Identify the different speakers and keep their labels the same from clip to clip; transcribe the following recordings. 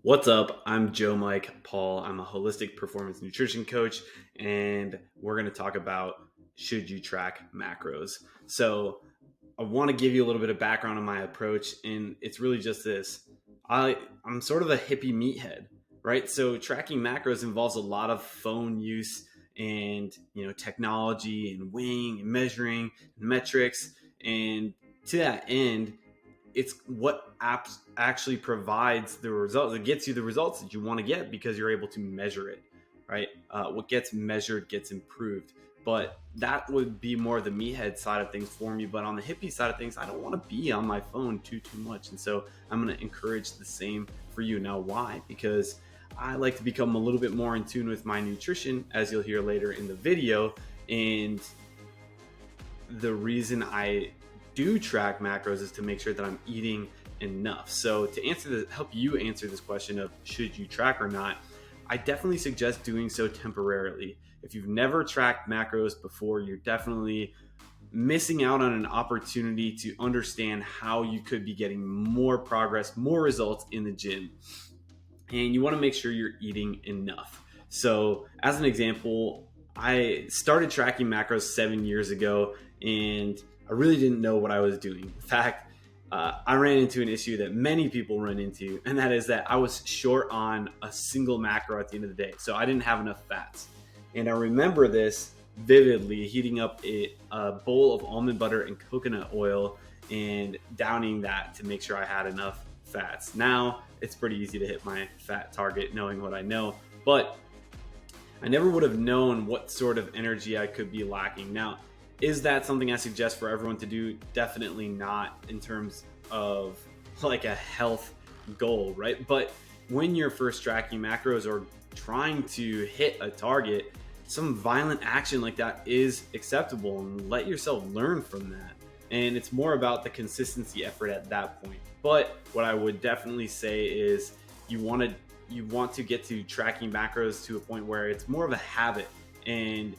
Speaker 1: What's up? I'm Joe Mike Paul. I'm a holistic performance nutrition coach, and we're going to talk about should you track macros. So, I want to give you a little bit of background on my approach, and it's really just this. I'm sort of a hippie meathead, right? So, tracking macros involves a lot of phone use and technology and weighing and measuring and metrics, and to that end it's what apps actually provides the results. It gets you the results that you want to get because you're able to measure it, right? What gets measured gets improved. But that would be more the meathead side of things for me. But on the hippie side of things, I don't want to be on my phone too much. And so I'm going to encourage the same for you. Now, why? Because I like to become a little bit more in tune with my nutrition, as you'll hear later in the video. And the reason I do track macros is to make sure that I'm eating enough. So to help you answer this question of should you track or not, I definitely suggest doing so temporarily. If you've never tracked macros before, you're definitely missing out on an opportunity to understand how you could be getting more progress, more results in the gym. And you want to make sure you're eating enough. So as an example, I started tracking macros 7 years ago, and I really didn't know what I was doing. In fact, I ran into an issue that many people run into, and that is that I was short on a single macro at the end of the day. So I didn't have enough fats. And I remember this vividly, heating up a bowl of almond butter and coconut oil and downing that to make sure I had enough fats. Now, it's pretty easy to hit my fat target knowing what I know, but I never would have known what sort of energy I could be lacking. Now, is that something I suggest for everyone to do? Definitely not in terms of like a health goal, right? But when you're first tracking macros or trying to hit a target, some violent action like that is acceptable, and let yourself learn from that. And it's more about the consistency effort at that point. But what I would definitely say is you want to get to tracking macros to a point where it's more of a habit, and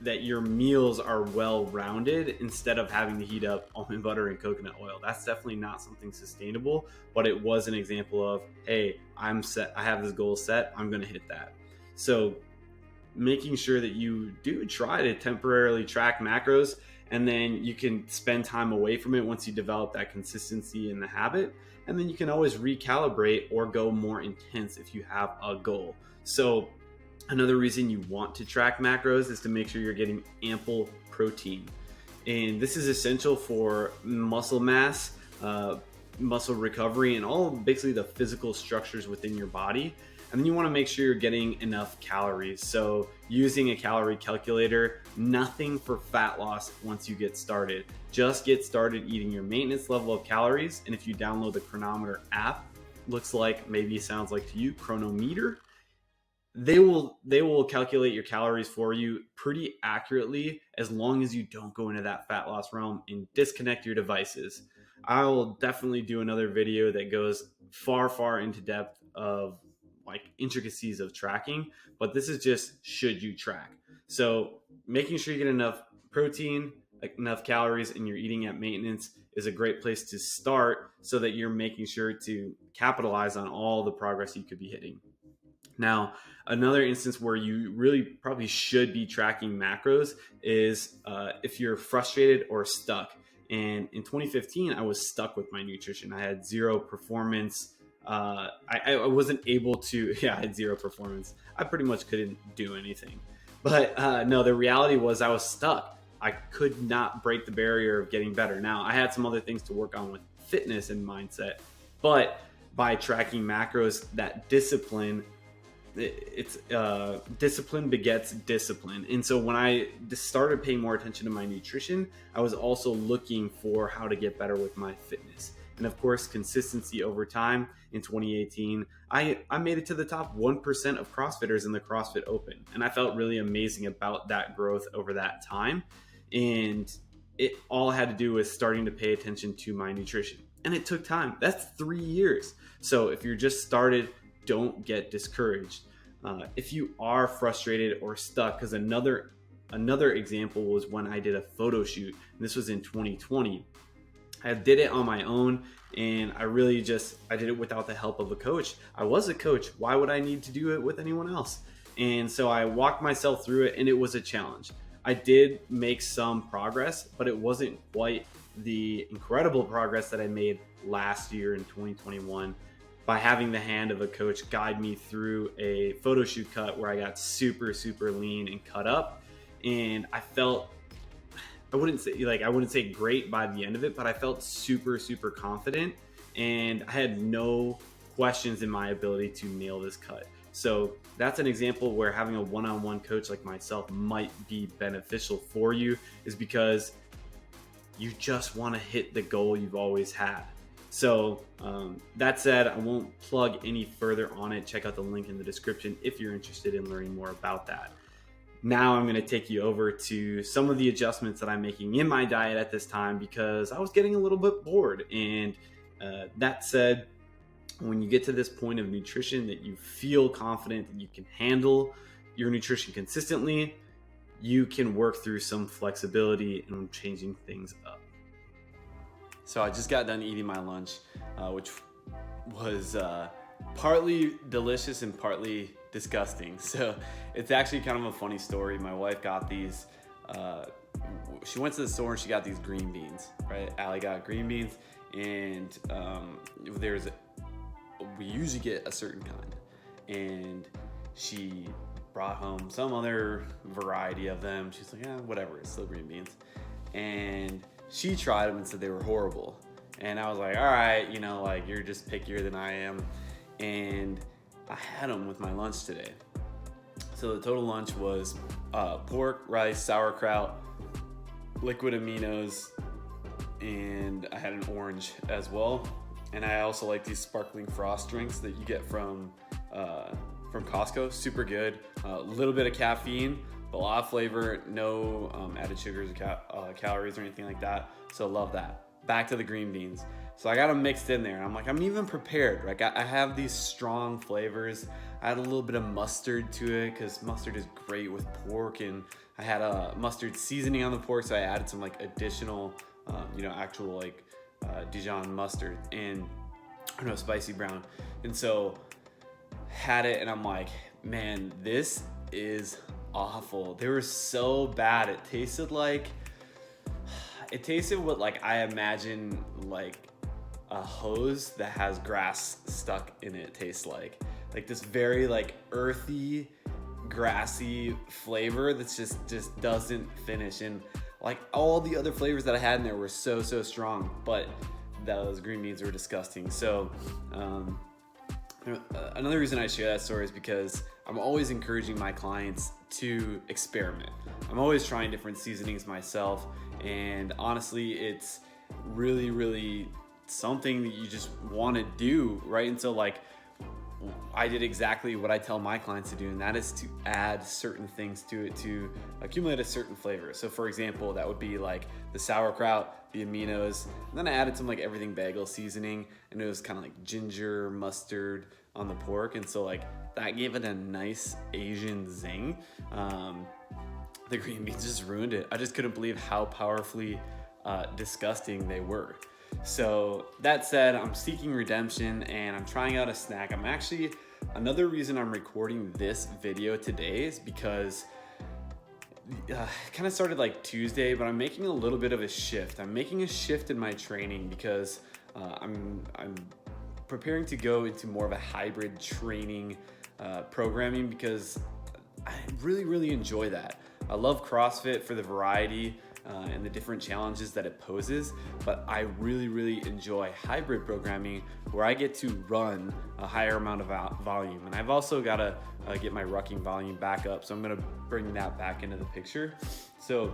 Speaker 1: that your meals are well-rounded instead of having to heat up almond butter and coconut oil. That's definitely not something sustainable, but it was an example of, hey, I'm set. I have this goal set. I'm going to hit that. So making sure that you do try to temporarily track macros, and then you can spend time away from it once you develop that consistency in the habit. And then you can always recalibrate or go more intense if you have a goal. So another reason you want to track macros is to make sure you're getting ample protein. And this is essential for muscle mass, muscle recovery, and all basically the physical structures within your body. And then you want to make sure you're getting enough calories. So using a calorie calculator, nothing for fat loss once you get started. Just get started eating your maintenance level of calories. And if you download the Chronometer app, sounds like to you, Chronometer, they will calculate your calories for you pretty accurately, as long as you don't go into that fat loss realm and disconnect your devices. I will definitely do another video that goes far into depth of like intricacies of tracking, but this is just should you track. So making sure you get enough protein, like enough calories, and you're eating at maintenance is a great place to start, so that you're making sure to capitalize on all the progress you could be hitting. Now, another instance where you really probably should be tracking macros is if you're frustrated or stuck. And in 2015, I was stuck with my nutrition. I had zero performance. I wasn't able to, I had zero performance. I pretty much couldn't do anything. But no, the reality was I was stuck. I could not break the barrier of getting better. Now, I had some other things to work on with fitness and mindset, but by tracking macros, that discipline, discipline begets discipline. And so when I started paying more attention to my nutrition, I was also looking for how to get better with my fitness. And of course, consistency over time. In 2018, I made it to the top 1% of CrossFitters in the CrossFit Open. And I felt really amazing about that growth over that time. And it all had to do with starting to pay attention to my nutrition. And it took time. That's 3 years. So if you're just started, don't get discouraged. If you are frustrated or stuck, because another example was when I did a photo shoot, and this was in 2020. I did it on my own, and I did it without the help of a coach. I was a coach. Why would I need to do it with anyone else? And so I walked myself through it, and it was a challenge. I did make some progress, but it wasn't quite the incredible progress that I made last year in 2021 by having the hand of a coach guide me through a photo shoot cut where I got super, super lean and cut up. And I felt, I wouldn't say great by the end of it, but I felt super, super confident, and I had no questions in my ability to nail this cut. So that's an example where having a one-on-one coach like myself might be beneficial for you, is because you just want to hit the goal you've always had. So that said, I won't plug any further on it. Check out the link in the description if you're interested in learning more about that. Now I'm going to take you over to some of the adjustments that I'm making in my diet at this time, because I was getting a little bit bored. And that said, when you get to this point of nutrition that you feel confident that you can handle your nutrition consistently, you can work through some flexibility and changing things up. So I just got done eating my lunch, which was partly delicious and partly disgusting. So it's actually kind of a funny story. My wife got these, she went to the store and she got these green beans, right? Allie got green beans, and we usually get a certain kind, and she brought home some other variety of them. She's like, yeah, whatever, it's still green beans. And she tried them and said they were horrible. And I was like, all right, like, you're just pickier than I am. And I had them with my lunch today. So the total lunch was pork, rice, sauerkraut, liquid aminos, and I had an orange as well. And I also like these sparkling frost drinks that you get from Costco. Super good. A little bit of caffeine, a lot of flavor, no added sugars or calories or anything like that. So love that. Back to the green beans. So I got them mixed in there. I'm like, I'm even prepared. Like, I have these strong flavors. I had a little bit of mustard to it because mustard is great with pork, and I had a mustard seasoning on the pork, so I added some like additional, actual like Dijon mustard and spicy brown. And so had it, and I'm like, man, this is awful. They were so bad. It tasted what like I imagine like a hose that has grass stuck in it tastes like this very like earthy, grassy flavor that's just doesn't finish. And like all the other flavors that I had in there were so strong, but those green beans were disgusting. So another reason I share that story is because I'm always encouraging my clients to experiment. I'm always trying different seasonings myself, and honestly, it's really, really something that you just want to do, right? And so like, I did exactly what I tell my clients to do, and that is to add certain things to it to accumulate a certain flavor. So for example, that would be like the sauerkraut, the aminos, and then I added some like everything bagel seasoning, and it was kind of like ginger, mustard on the pork, and so like that gave it a nice Asian zing. The green beans just ruined it. I just couldn't believe how powerfully disgusting they were. So that said, I'm seeking redemption and I'm trying out a snack. Another reason I'm recording this video today is because it kind of started like Tuesday, but I'm making a little bit of a shift. I'm making a shift in my training because I'm preparing to go into more of a hybrid training programming, because I really, really enjoy that. I love CrossFit for the variety and the different challenges that it poses, but I really, really enjoy hybrid programming where I get to run a higher amount of volume. And I've also got to get my rucking volume back up, so I'm going to bring that back into the picture. So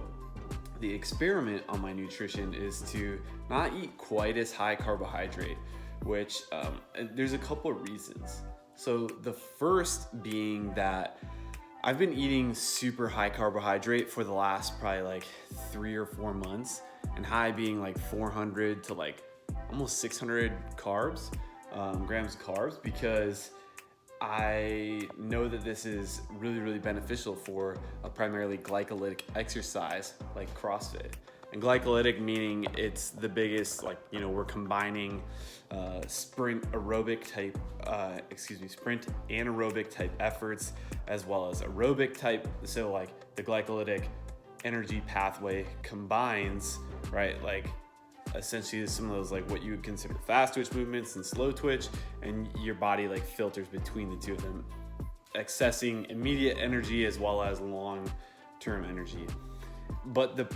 Speaker 1: the experiment on my nutrition is to not eat quite as high carbohydrate, which there's a couple of reasons. So the first being that I've been eating super high carbohydrate for the last probably like 3 or 4 months, and high being like 400 to like almost 600 grams carbs, because I know that this is really, really beneficial for a primarily glycolytic exercise like CrossFit. And glycolytic meaning it's the biggest, like, you know, we're combining sprint anaerobic type efforts as well as aerobic type. So like the glycolytic energy pathway combines, right, like essentially some of those like what you would consider fast twitch movements and slow twitch, and your body like filters between the two of them, accessing immediate energy as well as long-term energy. But the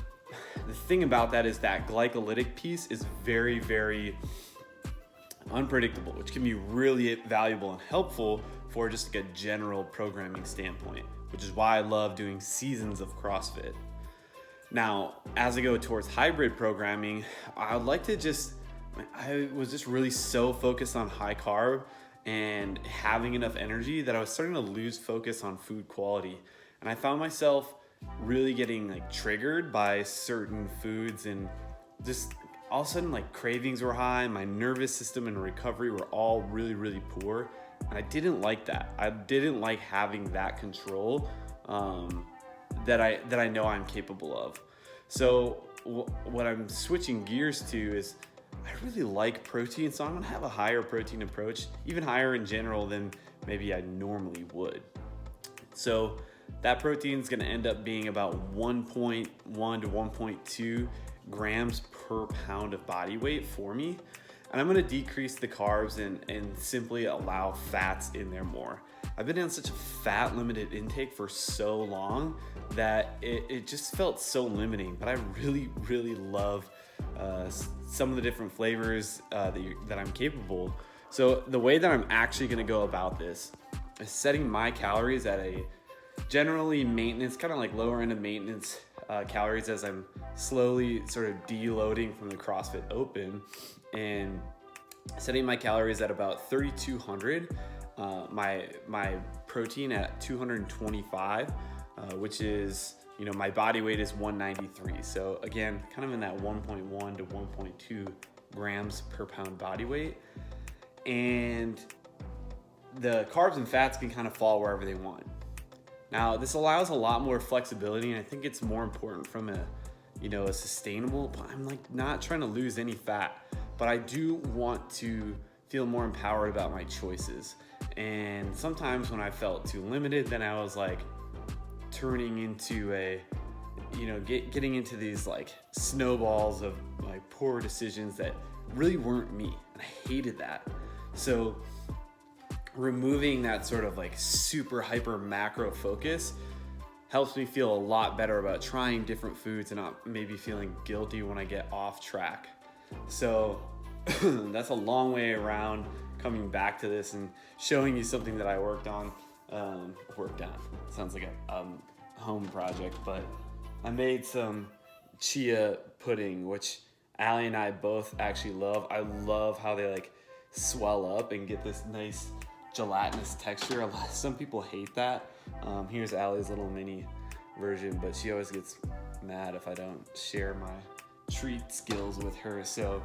Speaker 1: thing about that is that glycolytic piece is very, very unpredictable, which can be really valuable and helpful for just like a general programming standpoint, which is why I love doing seasons of CrossFit. Now, as I go towards hybrid programming, I was just really so focused on high carb and having enough energy that I was starting to lose focus on food quality. And I found myself really getting like triggered by certain foods, and just all of a sudden like cravings were high, my nervous system and recovery were all really, really poor. And I didn't like that. I didn't like having that control that I know I'm capable of. So what I'm switching gears to is I really like protein, so I'm gonna have a higher protein approach, even higher in general than maybe I normally would. So that protein is gonna end up being about 1.1 to 1.2 grams per pound of body weight for me. And I'm gonna decrease the carbs and simply allow fats in there more. I've been on such a fat limited intake for so long that it just felt so limiting, but I really, really love some of the different flavors that I'm capable. So the way that I'm actually gonna go about this is setting my calories at a generally maintenance, kind of like lower end of maintenance calories as I'm slowly sort of deloading from the CrossFit Open, and setting my calories at about 3,200, my protein at 225, which is, you know, my body weight is 193. So again, kind of in that 1.1 to 1.2 grams per pound body weight. And the carbs and fats can kind of fall wherever they want. Now, this allows a lot more flexibility, and I think it's more important from a sustainable, but I'm like not trying to lose any fat, but I do want to feel more empowered about my choices. And sometimes when I felt too limited, then I was like turning into getting into these like snowballs of like poor decisions that really weren't me. And I hated that. So removing that sort of like super hyper macro focus helps me feel a lot better about trying different foods and not maybe feeling guilty when I get off track. So that's a long way around coming back to this and showing you something that I worked on. Sounds like a home project, but I made some chia pudding, which Allie and I both actually love. I love how they like swell up and get this nice gelatinous texture. Some people hate that. Here's Allie's little mini version, but she always gets mad if I don't share my treat skills with her. So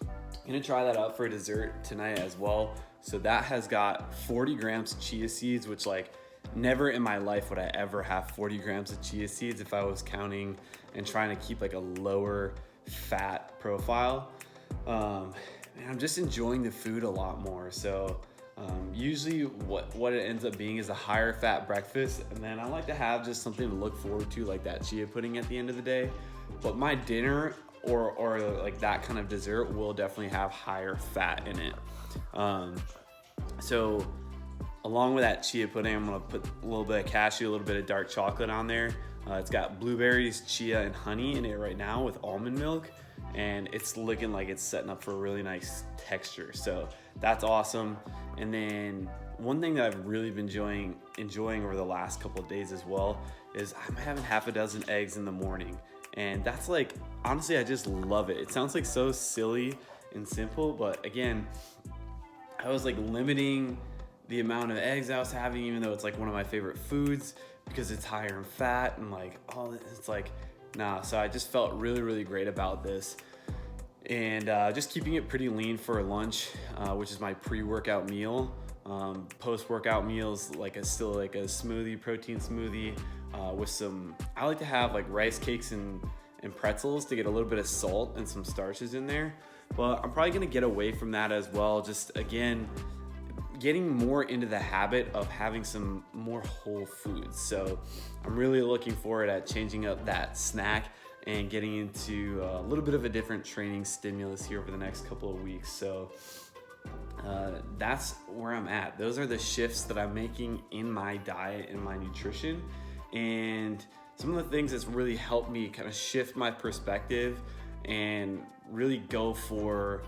Speaker 1: I'm gonna try that out for dessert tonight as well. So that has got 40 grams of chia seeds, which like never in my life would I ever have 40 grams of chia seeds if I was counting and trying to keep like a lower fat profile. And I'm just enjoying the food a lot more. So usually what it ends up being is a higher fat breakfast, and then I like to have just something to look forward to, like that chia pudding at the end of the day. But my dinner or like that kind of dessert will definitely have higher fat in it. So along with that chia pudding, I'm gonna put a little bit of cashew, a little bit of dark chocolate on there. It's got blueberries, chia, and honey in it right now with almond milk, and it's looking like it's setting up for a really nice texture. So that's awesome. And then one thing that I've really been enjoying over the last couple of days as well is I'm having half a dozen eggs in the morning. And that's like, honestly, I just love it. It sounds like so silly and simple, but again, I was like limiting the amount of eggs I was having, even though it's like one of my favorite foods, because it's higher in fat and like, oh, it's like, nah. So I just felt really, really great about this. And just keeping it pretty lean for lunch, which is my pre-workout meal. Post-workout meals, still like a smoothie, protein smoothie, with some, I like to have like rice cakes and and pretzels to get a little bit of salt and some starches in there. But I'm probably gonna get away from that as well. Just again, getting more into the habit of having some more whole foods. So I'm really looking forward at changing up that snack and getting into a little bit of a different training stimulus here over the next couple of weeks. So that's where I'm at. Those are the shifts that I'm making in my diet and my nutrition. And some of the things that's really helped me kind of shift my perspective and really go for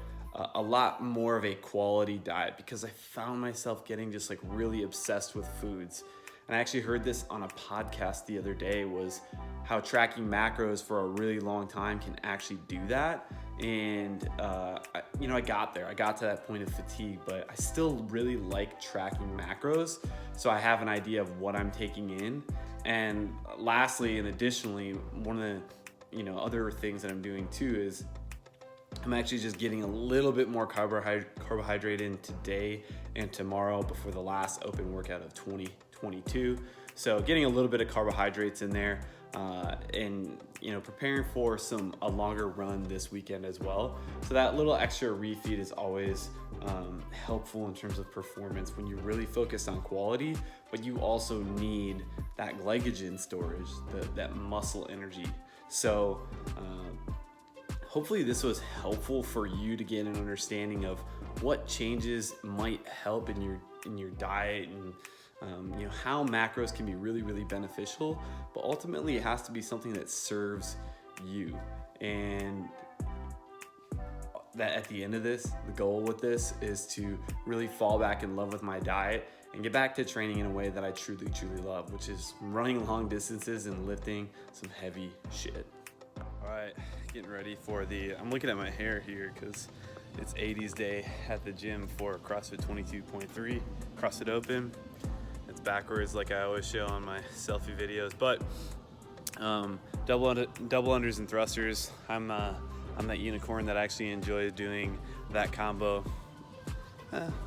Speaker 1: a lot more of a quality diet, because I found myself getting just like really obsessed with foods. And I actually heard this on a podcast the other day, was how tracking macros for a really long time can actually do that. And I got there. I got to that point of fatigue, but I still really like tracking macros, so I have an idea of what I'm taking in. And lastly, and additionally, one of the other things that I'm doing too is I'm actually just getting a little bit more carbohydrate in today and tomorrow before the last open workout of 2022. So getting a little bit of carbohydrates in there, and preparing for a longer run this weekend as well. So that little extra refeed is always helpful in terms of performance when you really focus on quality, but you also need that glycogen storage, that muscle energy. So hopefully this was helpful for you to get an understanding of what changes might help in your diet, and how macros can be really, really beneficial, but ultimately it has to be something that serves you. And that at the end of this, the goal with this is to really fall back in love with my diet and get back to training in a way that I truly, truly love, which is running long distances and lifting some heavy shit. All right, getting ready for I'm looking at my hair here because it's 80s day at the gym for CrossFit 22.3 CrossFit Open. It's backwards like I always show on my selfie videos, but double unders and thrusters. I'm that unicorn that actually enjoys doing that combo.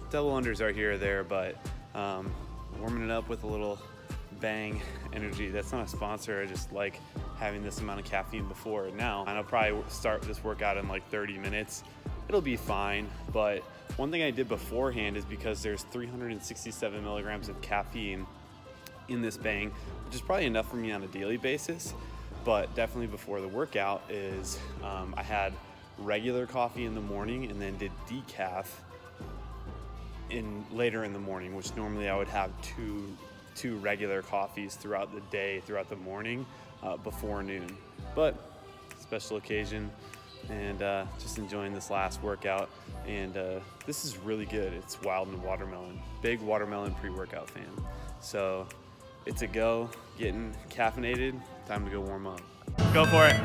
Speaker 1: Double unders are here or there, but warming it up with a little Bang Energy. That's not a sponsor. I just like having this amount of caffeine before now. And I'll probably start this workout in like 30 minutes. It'll be fine, but one thing I did beforehand is, because there's 367 milligrams of caffeine in this Bang, which is probably enough for me on a daily basis, but definitely before the workout is I had regular coffee in the morning and then did decaf later in the morning, which normally I would have two regular coffees throughout the day, throughout the morning, before noon. But special occasion, and just enjoying this last workout. And this is really good. It's Wild and Watermelon. Big watermelon pre-workout fan. So it's a go, getting caffeinated, time to go warm up. Go for it.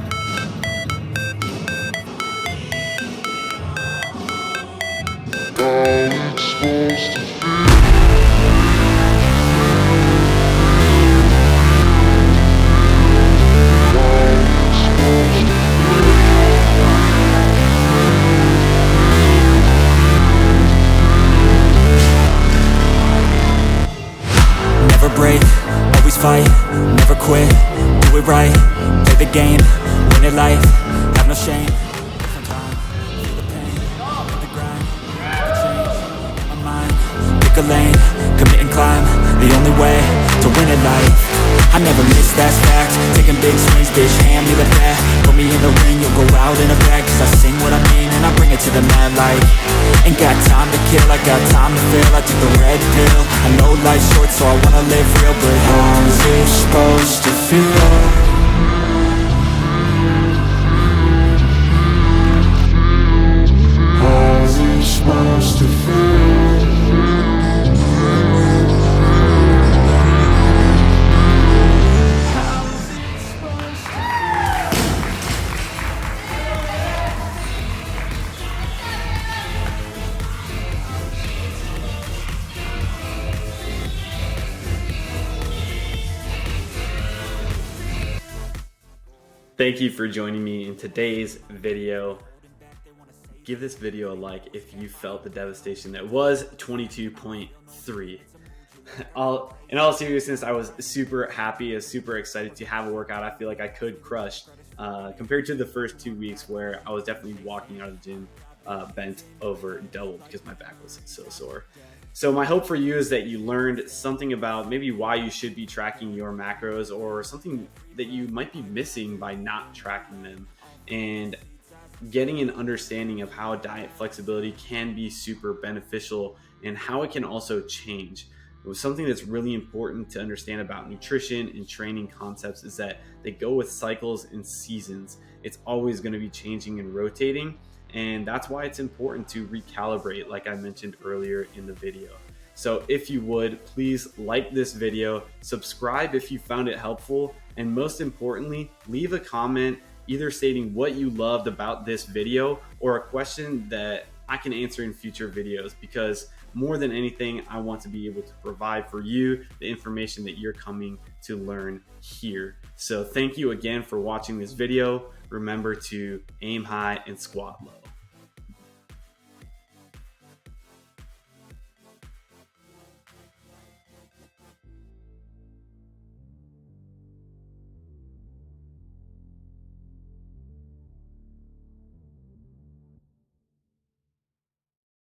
Speaker 2: Never break, always fight, never quit, do it right, play the game, win it life, have no shame. Sometimes, feel the pain, hit the grind, make a change, my mind, pick a lane, commit and climb, the only way to win it life. I never miss, that's fact, taking big swings, bitch, hand me the bat, put me in the ring, you'll go out in a bag, cause I sing what I mean and I bring it to the mad light. Ain't got time to kill, I got time to feel, I took the red pill, I know life's short so I wanna live real, but how's it supposed to feel? How's it supposed to feel?
Speaker 1: Thank you for joining me in today's video. Give this video a like if you felt the devastation that was 22.3. In all seriousness, I was super happy, super excited to have a workout I feel like I could crush compared to the first 2 weeks where I was definitely walking out of the gym bent over double because my back was so sore. So my hope for you is that you learned something about maybe why you should be tracking your macros, or something that you might be missing by not tracking them, and getting an understanding of how diet flexibility can be super beneficial and how it can also change. It was something that's really important to understand about nutrition and training concepts, is that they go with cycles and seasons. It's always going to be changing and rotating. And that's why it's important to recalibrate, like I mentioned earlier in the video. So if you would, please like this video, subscribe if you found it helpful, and most importantly, leave a comment either stating what you loved about this video or a question that I can answer in future videos, because more than anything, I want to be able to provide for you the information that you're coming to learn here. So thank you again for watching this video. Remember to aim high and squat low.